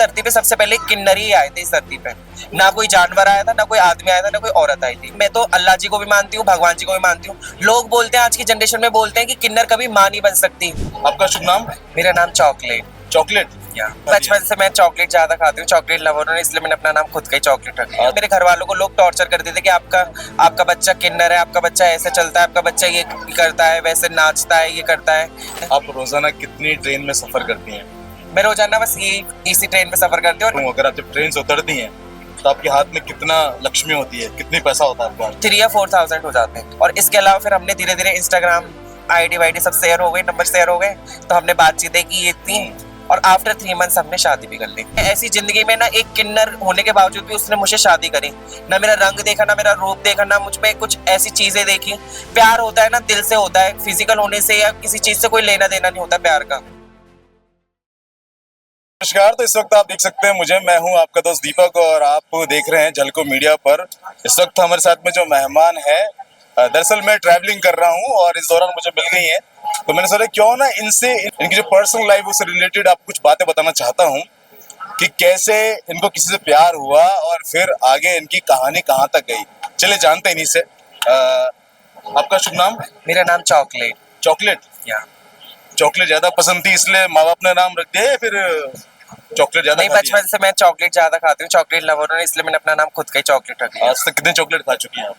धरती पे सबसे पहले किन्नर ही आए थे इस धरती पे। ना कोई जानवर आया था, ना कोई आदमी आया था, ना कोई औरत आई थी। मैं तो अल्लाह जी को भी मानती हूँ, भगवान जी को भी मानती हूँ। लोग बोलते हैं, आज की जनरेशन में बोलते हैं कि किन्नर कभी माँ नहीं बन सकती। आपका शुभ नाम? मेरा नाम चॉकलेट। चॉकलेट। बचपन से मैं चॉकलेट ज्यादा खाती हूँ, चॉकलेट लवर हूँ, इसलिए मैंने अपना नाम खुद का ही चॉकलेट रख लिया। मेरे घर वालों को लोग टॉर्चर करते थे कि आपका बच्चा किन्नर है, आपका बच्चा ऐसे चलता है, आपका बच्चा ये करता है, वैसे नाचता है, ये करता है। आप रोजाना कितनी ट्रेन में सफर करती हैं? मैं रोजाना बस ये इसी ट्रेन पे सफर करती हूँ। तो अगर आप जब ट्रेन से उतरती हैं तो आपके हाथ में कितना लक्ष्मी होती है, कितनी पैसा होता है आपके हाथ? 3 या 4,000 हो जाते हैं। और इसके अलावा फिर हमने धीरे धीरे इंस्टाग्राम आईडी वाईडी सब शेयर हो गए, नंबर शेयर हो गए, तो हमने बातचीतें की ये थी। और आफ्टर 3 मंथ्स हमने शादी भी कर ली। ऐसी जिंदगी में ना एक किन्नर होने के बावजूद भी उसने मुझे शादी करी। ना मेरा रंग देखा, ना मेरा रूप देखा, ना मुझ में कुछ ऐसी चीजें देखी। प्यार होता है ना दिल से होता है, फिजिकल होने से या किसी चीज से कोई लेना देना नहीं होता प्यार का। नमस्कार, तो इस वक्त आप देख सकते हैं मुझे, मैं हूं आपका दोस्त दीपक और आप देख रहे हैं झलको मीडिया पर। इस वक्त हमारे साथ में जो मेहमान है, दरअसल मैं ट्रैवलिंग कर रहा हूं और इस दौरान मुझे मिल गई है, तो मैंने सोचा क्यों ना इनसे इनकी जो पर्सनल लाइफ उससे रिलेटेड आप कुछ बातें बताना चाहता हूं कि कैसे इनको किसी से प्यार हुआ और फिर आगे इनकी कहानी कहाँ तक गई। चले जानते हैं इन्हीं से। आपका शुभ नाम? मेरा नाम चॉकलेट। चॉकलेट। चॉकलेट ज्यादा पसंद थी इसलिए माँ बाप ने नाम रख दिया या फिर चॉकलेट ज्यादा? नहीं, बचपन से मैं चॉकलेट ज्यादा खाती हूँ, चॉकलेट लवर हूँ, इसलिए मैंने अपना नाम खुद का ही चॉकलेट रख लिया। आज तक कितने चॉकलेट खा चुकी हैं आप?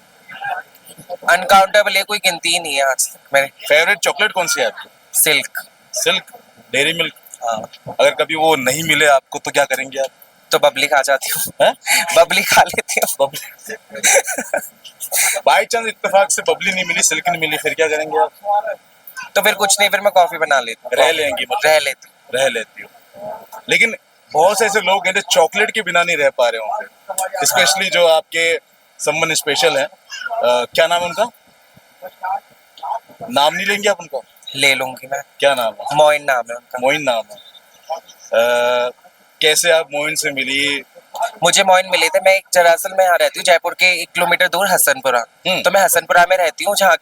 अनकाउंटेबल है, कोई गिनती ही नहीं है आज तक। मेरे फेवरेट चॉकलेट कौन सी है आपकी? सिल्क। Silk, dairy milk. हाँ। अगर कभी वो नहीं मिले आपको तो क्या करेंगे आप? तो बबली खा जाती हूँ। हैं? बबली खा लेती हूँ। बाई चांस इत्तेफाक से बबली नहीं मिली, सिल्क नहीं मिली, फिर क्या करेंगे आप? तो फिर कुछ नहीं, फिर मैं कॉफी बना लेती हूँ। रह लेंगी मतलब? रह लेती हूँ। रह लेती हूँ। लेकिन बहुत से ऐसे लोग हैं जो चॉकलेट के बिना नहीं रह पा रहे होंगे, स्पेशली जो आपके समवन स्पेशल है। क्या नाम है उनका? नाम नहीं लेंगे आप उनका? ले लूंगी मैं। क्या नाम है? मोइन नाम है उनका। मोइन नाम है। कैसे आप मोइन से मिली? मुझे मोइन मिले थे। मैं एक दरअसल में यहाँ रहती हूँ, जयपुर के 1 किलोमीटर दूर हसनपुरा। तो मैं हसनपुरा में रहती हूँ, जहाँ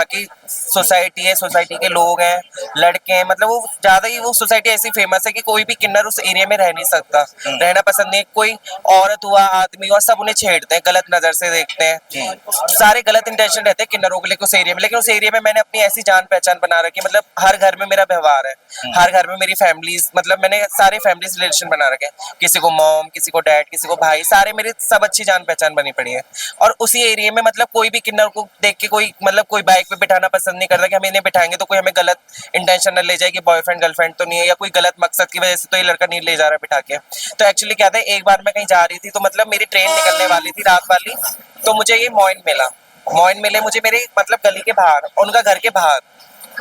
की सोसाइटी है, सोसाइटी के लोग हैं, लड़के हैं, मतलब वो ज्यादा ही वो सोसाइटी ऐसी फेमस है कि कोई भी किन्नर उस एरिया में रह नहीं सकता, रहना पसंद नहीं। कोई औरत हुआ, आदमी हुआ, सब उन्हें छेड़ते हैं, गलत नजर से देखते हैं। सारे गलत इंटेंशन रहते हैं किन्नरों के लिए उस एरिया में। लेकिन उस एरिया में मैंने अपनी ऐसी जान पहचान बना रखी, मतलब हर घर में मेरा व्यवहार है, हर घर में मेरी फैमिलीज, मतलब मैंने सारे फैमिलीज रिलेशन बना रखे हैं। किसी को मॉम, किसी को डैड, किसी को भाई, सारे मेरे सब अच्छी जान पहचान बनी पड़ी है। और उसी एरिया में मतलब कोई भी किन्नर को देख के कोई बाइक पे बिठाना पसंद नहीं करता कि हम इन्हें बिठाएंगे तो कोई हमें गलत इंटेंशन न ले जाए कि बॉयफ्रेंड गर्लफ्रेंड तो नहीं है, या कोई गलत मकसद की वजह से तो ये लड़का नहीं ले जा रहा बिठा के। तो एक्चुअली क्या था, एक बार मैं कहीं जा रही थी, तो मतलब मेरी ट्रेन निकलने वाली थी रात वाली, तो मुझे ये मोइन मिला। मोइन मिले मुझे मेरे मतलब गली के बाहर, उनका घर के बाहर।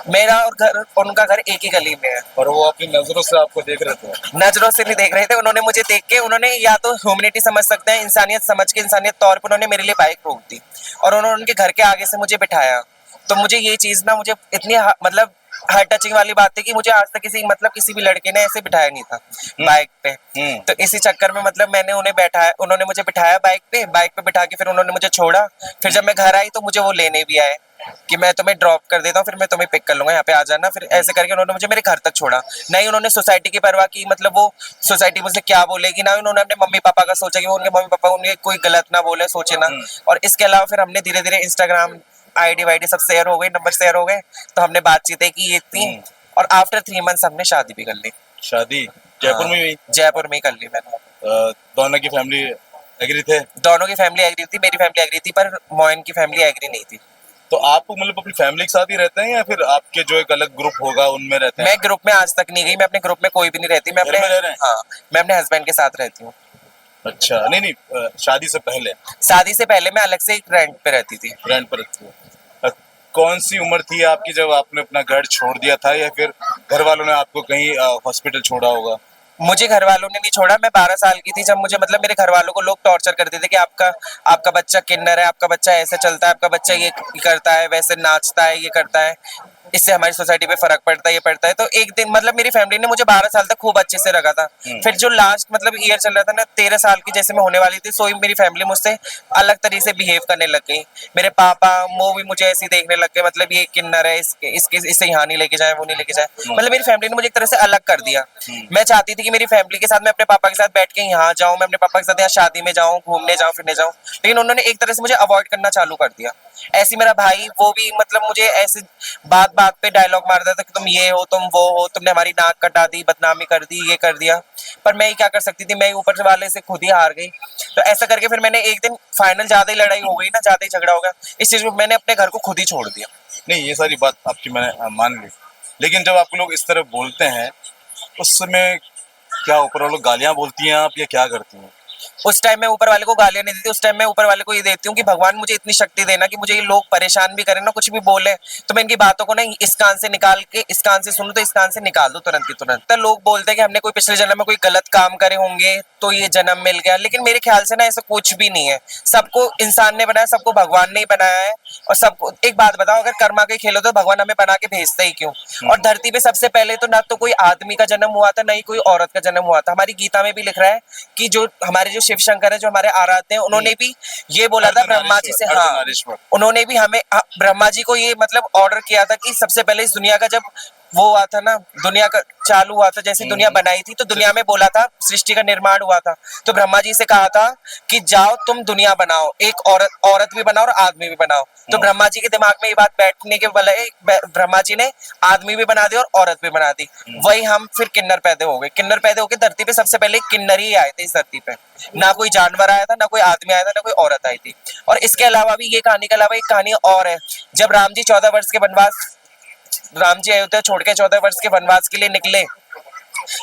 मेरा और घर, उनका घर एक ही गली में है। और वो अपनी नजरों से आपको देख रहे थे? नजरों से नहीं देख रहे थे, उन्होंने मुझे देख के, उन्होंने या तो ह्यूमैनिटी समझ सकते हैं, इंसानियत समझ के, इंसानियत तौर पर उन्होंने मेरे लिए बाइक रोक दी और उन्होंने उनके घर के आगे से मुझे बिठाया। तो मुझे ये चीज ना, मुझे इतनी मतलब हार्ट टचिंग वाली बात है कि मुझे आज तक किसी भी लड़के ने ऐसे बिठाया नहीं था बाइक पे। तो इसी चक्कर में मतलब मैंने उन्होंने मुझे बिठाया बाइक पे बिठा के फिर उन्होंने मुझे छोड़ा। फिर जब मैं घर आई तो मुझे वो लेने भी आए कि मैं तुम्हें ड्रॉप कर देता हूँ, फिर मैं तुम्हें पिक कर लूंगा, यहाँ पे आ जाना। फिर ऐसे करके उन्होंने मुझे मेरे घर तक छोड़ा। नहीं उन्होंने सोसाइटी की परवाह की, मतलब वो सोसाइटी मुझसे क्या बोलेगी, ना उन्होंने अपने मम्मी पापा का सोचा कि वो उनके मम्मी पापा उन्हें कोई गलत ना बोले, सोचे ना। और इसके अलावा फिर हमने धीरे धीरे इंस्टाग्राम आईडी वाईडी सब शेयर हो गई, नंबर शेयर हो गए, तो हमने बातचीतें की ये थी। और आफ्टर 3 मंथ्स हमने शादी भी कर ली। शादी जयपुर में हुई? जयपुर में ही कर ली मैंने। दोनों की फैमिली एग्री थे? दोनों की फैमिली एग्री थी, मेरी फैमिली एग्री थी, पर मोइन की फैमिली एग्री नहीं थी। तो आप मतलब अपनी फैमिली के साथ ही रहते हैं या फिर आपके जो एक अलग ग्रुप होगा उनमें रहते हैं? मैं ग्रुप में आज तक नहीं गई, मैं अपने ग्रुप में कोई भी नहीं रहती, मैं घर में रह रहे हैं? हाँ, मैं अपने हस्बैंड के साथ रहती हूँ। अच्छा, नहीं, शादी से पहले? शादी से पहले मैं अलग से एक रेंट पे रहती थी। रेंट पर रहती है। कौन सी उम्र थी आपकी जब आपने अपना घर छोड़ दिया था, या फिर घर वालों ने आपको कहीं हॉस्पिटल छोड़ा होगा? मुझे घर वालों ने नहीं छोड़ा। मैं 12 साल की थी जब मुझे, मतलब मेरे घर वालों को लोग टॉर्चर करते थे कि आपका बच्चा किन्नर है, आपका बच्चा ऐसे चलता है, आपका बच्चा ये करता है, वैसे नाचता है, ये करता है। इससे हमारी सोसाइटी पे फर्क पड़ता है, ये पड़ता है। तो एक दिन मतलब मेरी फैमिली ने मुझे 12 साल तक खूब अच्छे से रखा था। फिर जो लास्ट मतलब ईयर चल रहा था ना, 13 साल की जैसे मैं होने वाली थी, सोई मेरी फैमिली मुझसे अलग तरीके से बिहेव करने लग गई। मेरे पापा वो भी मुझे ऐसे ही देखने लग गए, मतलब ये किन्नर है, इससे यहाँ नहीं लेके जाए, वो नहीं लेके जाए। मतलब मेरी फैमिली ने मुझे एक तरह से अलग कर दिया। मैं चाहती थी कि मेरी फैमिली के साथ मैं अपने पापा के साथ बैठ के यहाँ जाऊँ, मैं अपने पापा के साथ यहाँ शादी में जाऊँ, घूमने जाऊँ, फिरने जाऊँ, लेकिन उन्होंने एक तरह से मुझे अवॉइड करना चालू कर दिया। ऐसी मेरा भाई वो भी मतलब मुझे ऐसे बात बात पे डायलॉग मारता था कि तुम ये हो, तुम वो हो, तुमने हमारी नाक कटा दी, बदनामी कर दी, ये कर दिया। पर मैं ही क्या कर सकती थी, मैं ही ऊपर वाले से खुद ही हार गई। तो ऐसा करके फिर मैंने एक दिन फाइनल, ज्यादा ही लड़ाई हो गई ना, ज्यादा ही झगड़ा हो गया, इस चीज में मैंने अपने घर को खुद ही छोड़ दिया। नहीं, ये सारी बात आपकी मैंने मान ली, लेकिन जब आपको लोग इस तरह बोलते हैं उस समय क्या ऊपर वालों गालियां बोलती हैं आप या क्या करती हैं? उस टाइम मैं ऊपर वाले को गालियां नहीं देती, उस टाइम मैं ऊपर वाले को ये देती हूँ कि भगवान मुझे इतनी शक्ति देना कि मुझे ये लोग परेशान भी करें ना, कुछ भी बोले, तो मैं इनकी बातों को ना इस कान से निकाल के इस कान से सुनूं तो इस कान से निकाल दो तुरंत की तुरंत। तो लोग बोलते हैं कि हमने कोई पिछले जन्म में कोई गलत काम करे होंगे तो ये जन्म मिल गया, लेकिन मेरे ख्याल से ना ऐसा कुछ भी नहीं है। सबको इंसान ने बनाया, सबको भगवान ने ही बनाया है। और सबको एक बात बताओ, अगर कर्मा के खेलो तो भगवान हमें बना के भेजता ही क्यों? और धरती पे सबसे पहले तो ना तो कोई आदमी का जन्म हुआ था, ना ही कोई औरत का जन्म हुआ था। हमारी गीता में भी लिख रहा है कि जो हमारे जो शिव शंकर है, जो हमारे आराध्य हैं, उन्होंने भी ये बोला था ब्रह्मा जी से, हाँ, उन्होंने भी हमें ब्रह्मा जी को ये मतलब ऑर्डर किया था कि सबसे पहले इस दुनिया का जब वो हुआ था ना, दुनिया का चालू हुआ था, जैसे दुनिया बनाई थी, तो दुनिया में बोला था, सृष्टि का निर्माण हुआ था, तो ब्रह्मा जी से कहा था कि जाओ तुम दुनिया बनाओ, एक औरत भी बनाओ और आदमी भी बनाओ। तो ब्रह्मा जी के दिमाग में ये बात बैठने के बजाय ब्रह्मा जी ने आदमी भी बना दी और औरत भी बना दी। वही हम फिर किन्नर पैदा हो गए। किन्नर पैदा होकर धरती पे सबसे पहले किन्नर ही आए थे इस धरती पे, ना कोई जानवर आया था, ना कोई आदमी आया था, ना कोई औरत आई थी। और इसके अलावा भी, ये कहानी के अलावा एक कहानी और है। जब राम जी 14 वर्ष के वनवास, राम जी अयोध्या छोड़ के 14 वर्ष के वनवास के लिए निकले,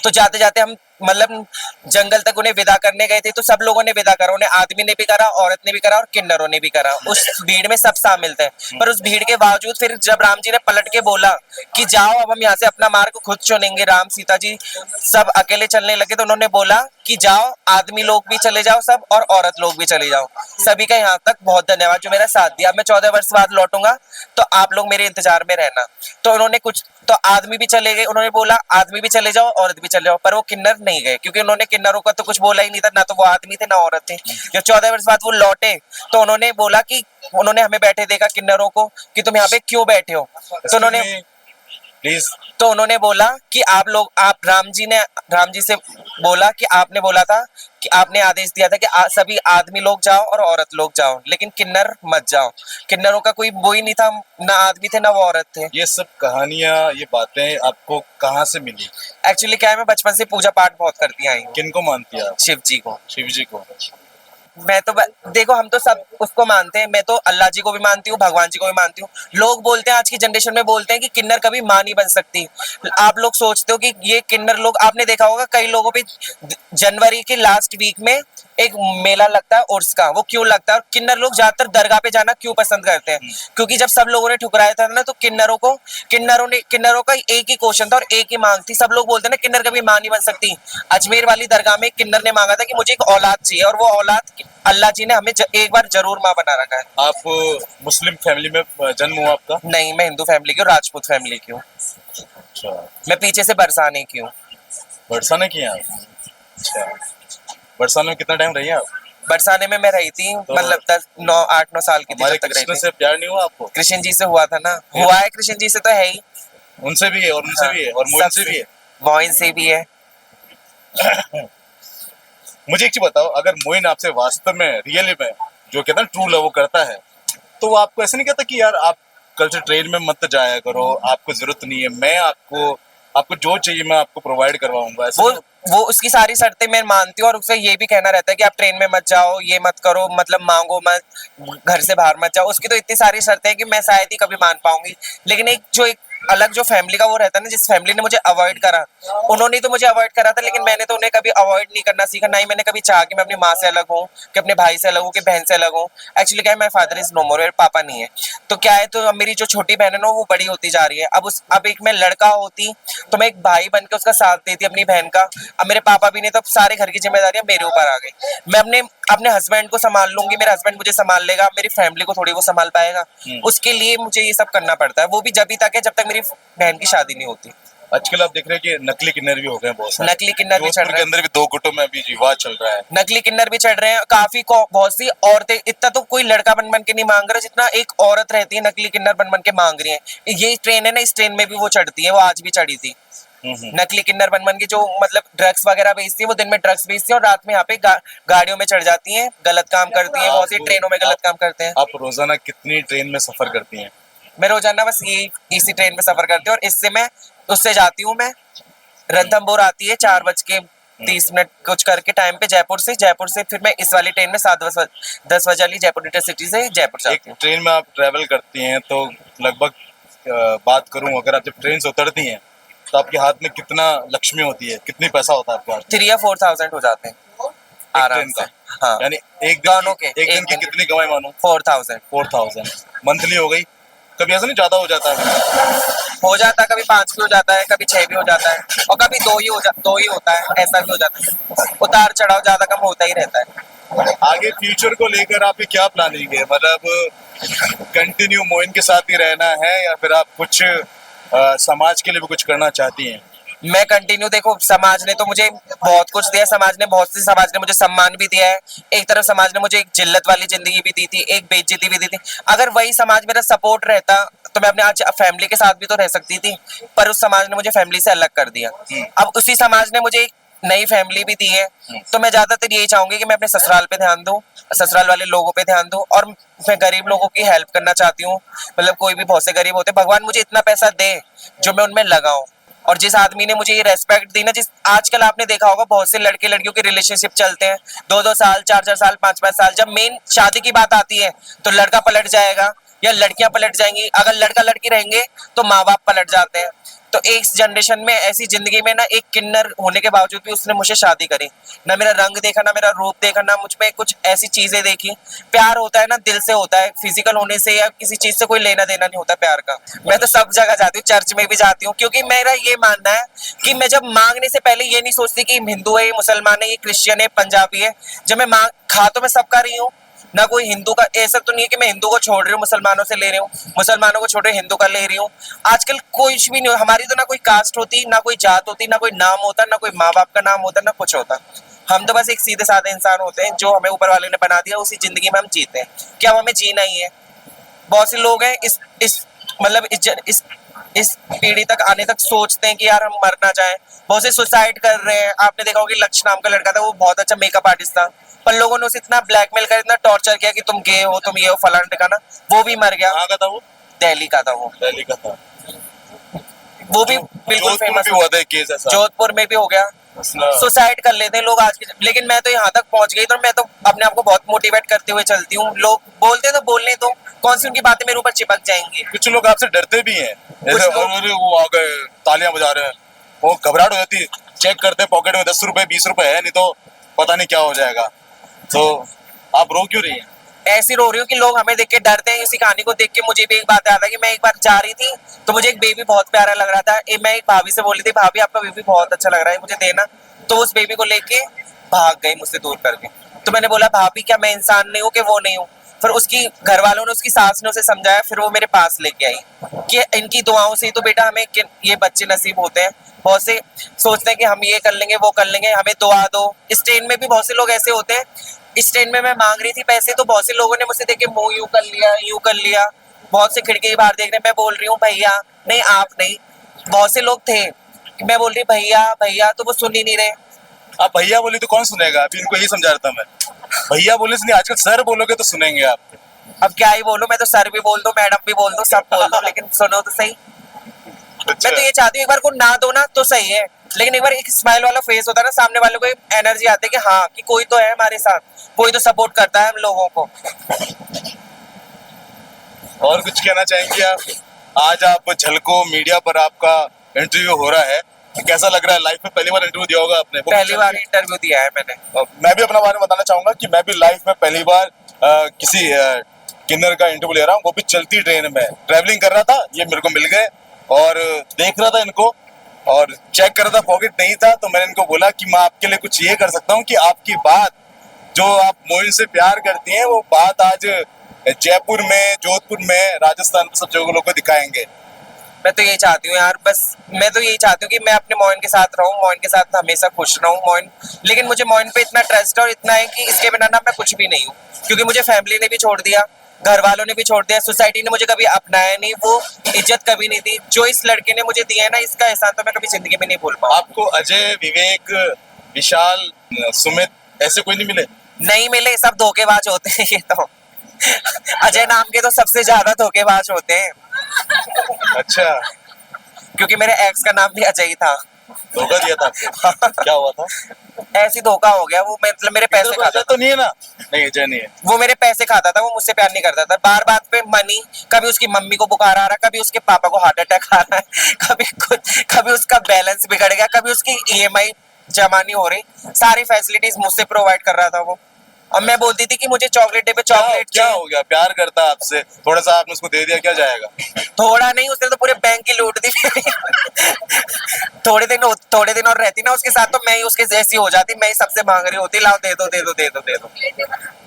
तो जाते जाते हम मतलब जंगल तक उन्हें विदा करने गए थे, तो सब लोगों ने विदा करा, उन्हें आदमी ने भी करा, औरत ने भी करा और किन्नरों ने भी करा। उस भीड़ में सब शामिल थे। पर उस भीड़ के बावजूद फिर जब राम जी ने पलट के बोला कि जाओ अब हम यहाँ से अपना मार्ग खुद चुनेंगे, राम सीता जी सब अकेले चलने लगे, तो उन्होंने बोला कि जाओ आदमी लोग भी चले जाओ सब, और औरत लोग भी चले जाओ। सभी का यहाँ तक बहुत धन्यवाद जो मेरा साथ दिया। अब मैं 14 वर्ष बाद लौटूंगा, तो आप लोग मेरे इंतजार में रहना। तो उन्होंने कुछ, तो आदमी भी चले गए, उन्होंने बोला आदमी भी चले जाओ, औरत भी चले जाओ, पर वो किन्नर नहीं गए, क्योंकि उन्होंने किन्नरों का तो कुछ बोला ही नहीं था, ना तो वो आदमी थे ना औरत थे। जब 14 वर्ष बाद वो लौटे, तो उन्होंने बोला कि उन्होंने हमें बैठे देखा किन्नरों को कि तुम यहाँ पे क्यों बैठे हो, तो उन्होंने प्लीज, तो उन्होंने बोला कि आप राम जी से बोला कि आपने बोला था कि आपने आदेश दिया था कि सभी आदमी लोग जाओ और औरत लोग जाओ, लेकिन किन्नर मत जाओ। किन्नरों का कोई वो ही नहीं था, ना आदमी थे ना वो औरत थे। ये सब कहानियां, ये बातें आपको कहाँ से मिली? एक्चुअली क्या है, मैं बचपन से पूजा पाठ बहुत करती आई हूँ। किनको मानती है आप? शिव जी को। शिव जी को। मैं तो देखो, हम तो सब उसको मानते हैं, मैं तो अल्लाह जी को भी मानती हूँ, भगवान जी को भी मानती हूँ। लोग बोलते हैं, आज की जनरेशन में बोलते हैं कि किन्नर कभी मां नहीं बन सकती। आप लोग सोचते हो कि ये किन्नर लोग, आपने देखा होगा कई लोगों पे जनवरी के लास्ट वीक में एक मेला लगता है उर्स का, वो क्यों लगता है? और किन्नर लोग ज्यादातर दरगाह पे जाना क्यों पसंद करते हैं? क्योंकि जब सब लोगों ने ठुकराया था ना, तो किन्नरों का एक ही क्वेश्चन था और एक ही मांग थी। सब लोग बोलते हैं ना किन्नर कभी मां नहीं बन सकती। अजमेर वाली दरगाह में एक किन्नर ने मांगा था कि मुझे एक औलाद चाहिए, और वो औलाद अल्लाह जी ने हमें एक बार जरूर माँ बना रखा है। आप मुस्लिम फैमिली में जन्म हुआ आपका? नहीं, मैं हिंदू फैमिली की हूँ, राजपूत फैमिली की हूँ। अच्छा। मैं पीछे से बरसाने की हूँ। बरसाने की हैं आप? अच्छा। बरसाने में कितना टाइम रही हैं आप? बरसाने में मैं रही थी तो मतलब 8-9 साल की थी जब तक रही कृष्ण थी। से प्यार नहीं हुआ आपको? कृष्ण जी से हुआ था ना, हुआ है, कृष्ण जी से तो है ही। उनसे भी है और उनसे भी है और मोइन से भी है। मोइन से भी है। मुझे एक चीज बताओ, अगर मोइन आपसे वास्तव में रियली में जो कहता है ट्रू लव करता है, तो वो आपको ऐसे नहीं कहता कि यार आप कल से ट्रेन में मत जाया करो, आपको जरूरत नहीं है, मैं आपको जो चाहिए मैं आपको प्रोवाइड करवाऊंगा? वो उसकी सारी शर्तें मैं मानती हूँ, और उसे ये भी कहना रहता है कि आप ट्रेन में मत जाओ, ये मत करो, मतलब मांगो मत, घर से बाहर मत जाओ। उसकी तो इतनी सारी शर्तें हैं कि मैं शायद ही कभी मान पाऊंगी। लेकिन एक अलग जो फैमिली का वो रहता है ना, जिस फैमिली ने मुझे अवॉइड करा, उन्होंने तो मुझे अवॉइड करा था, लेकिन मैंने तो उन्हें कभी अवॉइड नहीं करना सीखा। ना ही मैंने कभी चाहा कि मैं अपनी माँ से अलग हूँ, कि अपने भाई से अलग हूँ, कि बहन से अलग हूँ। एक्चुअली क्या है, माय फादर इज नो मोर, मेरे पापा नहीं है। तो क्या है, तो अब मेरी जो छोटी बहन है ना, वो बड़ी होती जा रही है। अब एक मैं लड़का होती तो मैं एक भाई बन के उसका साथ देती अपनी बहन का। अब मेरे पापा भी नहीं, तो सारे घर की जिम्मेदारियां मेरे ऊपर आ गई। मैं अपने अपने हस्बैंड को संभाल लूंगी, मेरा हस्बैंड मुझे संभाल लेगा, मेरी फैमिली को थोड़ी वो संभाल पाएगा। उसके लिए मुझे ये सब करना पड़ता है, वो भी जब तक है जब तक मेरी बहन की शादी नहीं होती। आजकल आप देख रहे हैं कि नकली किन्नर भी हो गए हैं बहुत सारे। नकली किन्नर भी चढ़ जोधपुर रहे के हैं, अंदर भी 2 गुटों में अभी विवाद चल रहा है। नकली किन्नर भी चढ़ रहे हैं, काफी बहुत सी औरतें, इतना तो कोई लड़का बन बन के नहीं मांग रहा जितना एक औरत रहती है नकली किन्नर बन बन के मांग रही है। ये ट्रेन है ना, इस ट्रेन में भी वो चढ़ती है, वो आज भी चढ़ी थी। नकली किन्नर बन बन के जो मतलब ड्रग्स वगैरह बेचती है, वो दिन में ड्रग्स बेचती है और रात में यहाँ पे गाड़ियों में चढ़ जाती हैं, गलत काम करती हैं, बहुत सी ट्रेनों में गलत काम करते हैं। आप रोजाना कितनी ट्रेन में सफर करती हैं? मैं रोजाना बस ये इसी ट्रेन में सफर करती हूँ, और इससे मैं उससे जाती हूँ, मैं रणथंभौर आती है 4:30 कुछ करके टाइम पे, जयपुर से फिर मैं इस वाली ट्रेन में 10 बजे वाली जयपुर इंटरसिटी से जयपुर एक जाती हूँ। ट्रेन में आप ट्रेवल करती हैं तो लगभग बात करूं, अगर आप जब ट्रेन से उतरती हैं तो आपके हाथ में कितना लक्ष्मी होती है, कितनी पैसा होता है आपके हाथ में? 3 या 4,000 हो जाते हैं आराम ट्रेन से। का? हाँ, यानी एक दोनों के, एक दिन की कितनी कमाई मानो? 4,000 4,000 मंथली हो गई। कभी ऐसा नहीं ज्यादा हो जाता है? हो जाता है, कभी 5 भी हो जाता है, कभी 6 भी हो जाता है, और कभी 2 ही होता है, ऐसा भी हो जाता है। उतार चढ़ाव ज्यादा कम होता ही रहता है। आगे फ्यूचर को लेकर आपकी क्या प्लानिंग है? मतलब कंटिन्यू मोइन के साथ ही रहना है या फिर आप कुछ समाज के लिए भी कुछ करना चाहती हैं? मैं कंटिन्यू, देखो समाज ने तो मुझे बहुत कुछ दिया, समाज ने मुझे सम्मान भी दिया है। एक तरफ समाज ने मुझे एक जिल्लत वाली जिंदगी भी दी थी, एक बेइज्जती भी दी थी। अगर वही समाज मेरा सपोर्ट रहता तो मैं अपने आज फैमिली के साथ भी तो रह सकती थी, पर उस समाज ने मुझे फैमिली से अलग कर दिया। अब उसी समाज ने मुझे एक नई फैमिली भी दी है, तो मैं ज्यादातर यही चाहूंगी कि मैं अपने ससुराल पे ध्यान दूं, ससुराल वाले लोगों पे ध्यान दूं, और मैं गरीब लोगों की हेल्प करना चाहती हूँ। मतलब कोई भी बहुत से गरीब होते, भगवान मुझे इतना पैसा दे जो मैं उनमें लगाऊं। और जिस आदमी ने मुझे ये रेस्पेक्ट दी ना, जिस आजकल आपने देखा होगा बहुत से लड़के लड़कियों के रिलेशनशिप चलते हैं 2-2 साल, 4-4 साल, 5-5 साल, जब मेन शादी की बात आती है तो लड़का पलट जाएगा या लड़कियां पलट जाएंगी। अगर लड़का लड़की रहेंगे तो माँ बाप पलट जाते हैं। तो एक जनरेशन में ऐसी जिंदगी में ना, एक किन्नर होने के बावजूद भी उसने मुझे शादी करी, ना मेरा रंग देखा, ना मेरा रूप देखा, ना मुझ में कुछ ऐसी चीजें देखी। प्यार होता है ना, दिल से होता है, फिजिकल होने से या किसी चीज से कोई लेना देना नहीं होता प्यार का। मैं तो सब जगह जाती हूँ, चर्च में भी जाती हूँ, क्योंकि मेरा ये मानना है कि मैं जब मांगने से पहले ये नहीं सोचती कि हिंदू है, ये मुसलमान है, ये क्रिश्चियन है, पंजाबी है। जब मैं मांग खा तो मैं सबका रही हूँ ना, कोई हिंदू का, ऐसा तो नहीं है कि मैं हिंदू को छोड़ रही हूँ मुसलमानों से ले रही हूँ, मुसलमानों को छोड़ रही हूँ हिंदू का ले रही हूँ। आजकल कुछ भी नहीं, हमारी तो ना कोई कास्ट होती, ना कोई जात होती, ना कोई नाम होता, ना कोई माँ बाप का नाम होता, ना कुछ होता। हम तो बस एक सीधे साधे इंसान होते हैं, जो हमें ऊपर वाले ने बना दिया, उसी जिंदगी में हम जीते हैं। क्या हमें जीना ही है? बहुत से लोग हैं इस मतलब इस पीढ़ी तक आने तक सोचते हैं कि यार हम मरना चाहें, बहुत से सुसाइड कर रहे हैं। आपने देखा होगा कि लक्ष्य नाम का लड़का था, वो बहुत अच्छा मेकअप आर्टिस्ट था, पर लोगों ने उसे इतना ब्लैकमेल कर, इतना टॉर्चर किया कि तुम गे हो, तुम ये हो, फलाना ठिकाना, वो भी मर गया। कहाँ का था वो? दिल्ली का था वो। दिल्ली का था। वो भी बिल्कुल फेमस हुआ था केस ऐसा। जोधपुर में भी हो गया। सुसाइड कर लेते हैं लोग आज के, लेकिन मैं तो यहाँ तक पहुंच गई, तो मैं तो अपने आप को बहुत मोटिवेट करते हुए चलती हूँ। लोग बोलते हैं तो बोलने दो, कौन सी उनकी बातें मेरे ऊपर चिपक जाएंगी। कुछ लोग आपसे डरते भी हैं, जैसे वो आ गए तालियां बजा रहे हैं, वो घबराहट हो जाती है, चेक करते हैं पॉकेट में 10 रुपए 20 रुपए है, नहीं तो पता नहीं क्या हो जाएगा। तो आप रो क्यों रही हैं? ऐसी रो रही हूँ कि लोग हमें देख के डरते हैं। इसी कहानी को देख के मुझे भी एक बात याद है कि मैं एक बार जा रही थी, तो मुझे एक बेबी बहुत प्यारा लग रहा था। मैं एक भाभी से बोली थी, भाभी आपका बेबी बहुत अच्छा लग रहा है, मुझे देना। तो उस बेबी को लेके भाग गई मुझसे दूर करके। तो मैंने बोला, भाभी क्या मैं इंसान नहीं हूँ कि वो नहीं हूँ? फिर उसकी घर वालों ने, उसकी सास ने उसे समझाया, फिर वो मेरे पास लेके आई कि इनकी दुआओं से ही तो बेटा हमें ये बच्चे नसीब होते हैं। बहुत से सोचते हैं कि हम ये कर लेंगे, वो कर लेंगे, हमें दुआ दो। इस ट्रेन में भी बहुत से लोग ऐसे होते हैं। इस ट्रेन में मैं मांग रही थी पैसे, तो बहुत से लोगों ने मुझसे देख के मुंह यूं कर लिया, यूं कर लिया। बहुत से खिड़की के बाहर देख रहे, मैं बोल रही हूँ भैया, नहीं आप नहीं। बहुत से लोग थे, मैं बोल रही भैया भैया, तो वो सुन ही नहीं रहे। आप भैया बोली तो कौन सुनेगा? अभी इनको यही समझा रहा था मैं, भैया बोले से नहीं, आजकल सर बोलोगे तो सुनेंगे आप। अब क्या ही बोलूं, मैं तो सर भी बोल दो, मैडम भी बोल दो, सब बोल दो, लेकिन सुनो तो सही। अच्छा। मैं तो ये चाहती हूँ एक बार को ना दो ना तो सही है, लेकिन एक बार एक स्माइल वाला फेस होता है ना, सामने वालों को एनर्जी आती है कि हाँ, कि कोई तो है हमारे साथ, कोई तो सपोर्ट करता है हम लोगों को। और कुछ कहना चाहेंगे आप? आज आप झलको मीडिया पर आपका इंटरव्यू हो रहा है, कैसा लग रहा है? लाइफ में पहली बार इंटरव्यू दिया होगा आपने? पहली बार इंटरव्यू दिया है मैंने। मैं भी अपना बारे में बताना चाहूंगा कि मैं भी लाइफ में पहली बार किसी किन्नर का इंटरव्यू ले रहा हूँ, वो भी चलती ट्रेन में। ट्रैवलिंग कर रहा था, ये मेरे को मिल गए और देख रहा था इनको और चेक कर रहा था, पॉकेट नहीं था, तो मैंने इनको बोला कि मैं आपके लिए कुछ ये कर सकता हूँ कि आपकी बात जो आप मोइन से प्यार करती हैं वो बात आज जयपुर में, जोधपुर में, राजस्थान में सब जगह लोग को दिखाएंगे। मैं तो यही चाहती हूँ यार, बस मैं तो यही चाहती हूँ कि मैं अपने मोइन के साथ रहूँ, मोइन के साथ हमेशा खुश रहूँ। मोइन, लेकिन मुझे मोइन पे इतना ट्रस्ट है और इतना है कि इसके बिना ना मैं कुछ भी नहीं हूँ, क्योंकि मुझे फैमिली ने भी छोड़ दिया, घर वालों ने भी छोड़ दिया, सोसाइटी ने मुझे कभी अपनाया नहीं, वो इज्जत कभी नहीं दी जो इस लड़के ने मुझे दिया है ना, इसका एहसान तो मैं कभी जिंदगी में नहीं भूल पाऊँ। आपको अजय, विवेक, विशाल, सुमित ऐसे कोई नहीं मिले? नहीं मिले, सब धोखेबाज होते हैं ये तो। अजय नाम के तो सबसे ज्यादा धोखेबाज होते हैं, अच्छा, क्योंकि मेरे एक्स का नाम भी अजय ही था। धोखा दिया था आपको? क्या हुआ था? ऐसी धोखा हो गया, वो मतलब मेरे पैसे खाता अजय था। तो नहीं है ना? नहीं, अजय नहीं है। वो मेरे पैसे खाता था, वो मुझसे प्यार नहीं करता था। बार बात पे मनी, कभी उसकी मम्मी को बुखार आ रहा, कभी उसके पापा को हार्ट अटैक आ रहा है, कभी कुछ, कभी उसका बैलेंस बिगड़ गया, कभी उसकी ईएमआई जमा नहीं हो रही, सारी फैसिलिटीज मुझसे प्रोवाइड कर रहा था वो। और मैं बोलती थी कि मुझे चॉकलेट डे पे चॉकलेट क्या चाहिए। हो गया? प्यार करता आपसे, थोड़ा सा आपने उसको दे दिया, क्या जाएगा? थोड़ा नहीं, उसने तो पूरे बैंक की लूट दी। थोड़े दिन और रहती ना उसके साथ, तो मैं ही उसके जैसी हो जाती, मैं ही सबसे मांग रही होती, लाओ दे दो दे दो दे दो दे दो।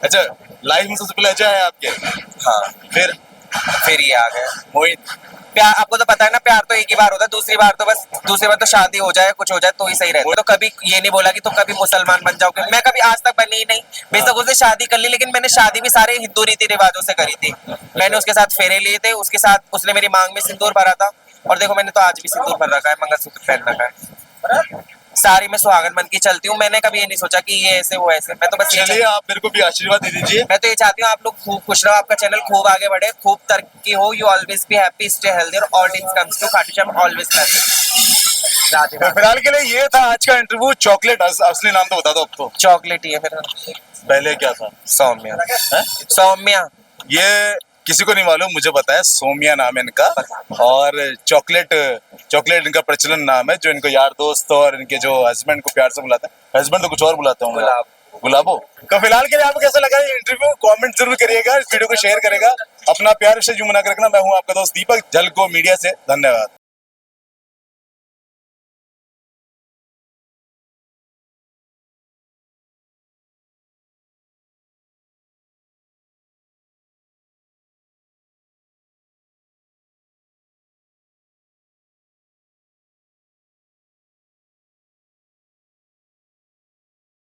अच्छा, लाइफ में सबसे पहले अजय है आपके? हाँ, फिर ये आ गया मोहित। प्यार। आपको तो पता है ना, प्यार तो एक ही बार होता है, दूसरी बार तो शादी हो जाए, कुछ हो जाए तो ही सही रहता है। तो कभी ये नहीं बोला कि तुम कभी मुसलमान बन जाओगे, मैं कभी आज तक बनी ही नहीं। बेशक उसने शादी कर ली, लेकिन मैंने शादी भी सारे हिंदू रीति रिवाजों से करी थी। मैंने उसके साथ फेरे लिए थे, उसके साथ उसने मेरी मांग में सिंदूर भरा था, और देखो मैंने तो आज भी सिंदूर भर रखा है, मंगलसूत्र पहन रखा है, सारी मैं सुहागन बन के चलती हूँ। मैंने कभी ये नहीं सोचा कि ये ऐसे वो ऐसे, मैं तो बस चलिए, आप मेरे को भी आशीर्वाद दे दीजिए। मैं तो ये चाहती हूँ आप लोग खूब खुश रहो, आपका चैनल खूब आगे बढ़े, खूब तरक्की हो। You always be happy, stay healthy, और all teams comes to Khatu Shyam always happy. Radhe तो राधे। फिलहाल के लिए ये था आज का इंटरव्यू। चॉकलेट असली नाम तो बता दो अब तो। चॉकलेट ही है मेरा, पहले क्या था? सौम्या। हैं? सौम्या। ये किसी को नहीं मालूम, मुझे पता है, सोमिया नाम है इनका। और चॉकलेट, चॉकलेट इनका प्रचलन नाम है, जो इनको यार दोस्त और इनके जो हस्बैंड को प्यार से बुलाते हैं। हस्बैंड तो कुछ और बुलाते होंगे। गुलाब। गुलाबो। तो फिलहाल के लिए आपको कैसा लगा ये इंटरव्यू? कमेंट जरूर करिएगा, इस वीडियो को शेयर करेगा। अपना प्यार से यूं मना कर रखना। मैं हूं आपका दोस्त दीपक, झलको मीडिया से। धन्यवाद।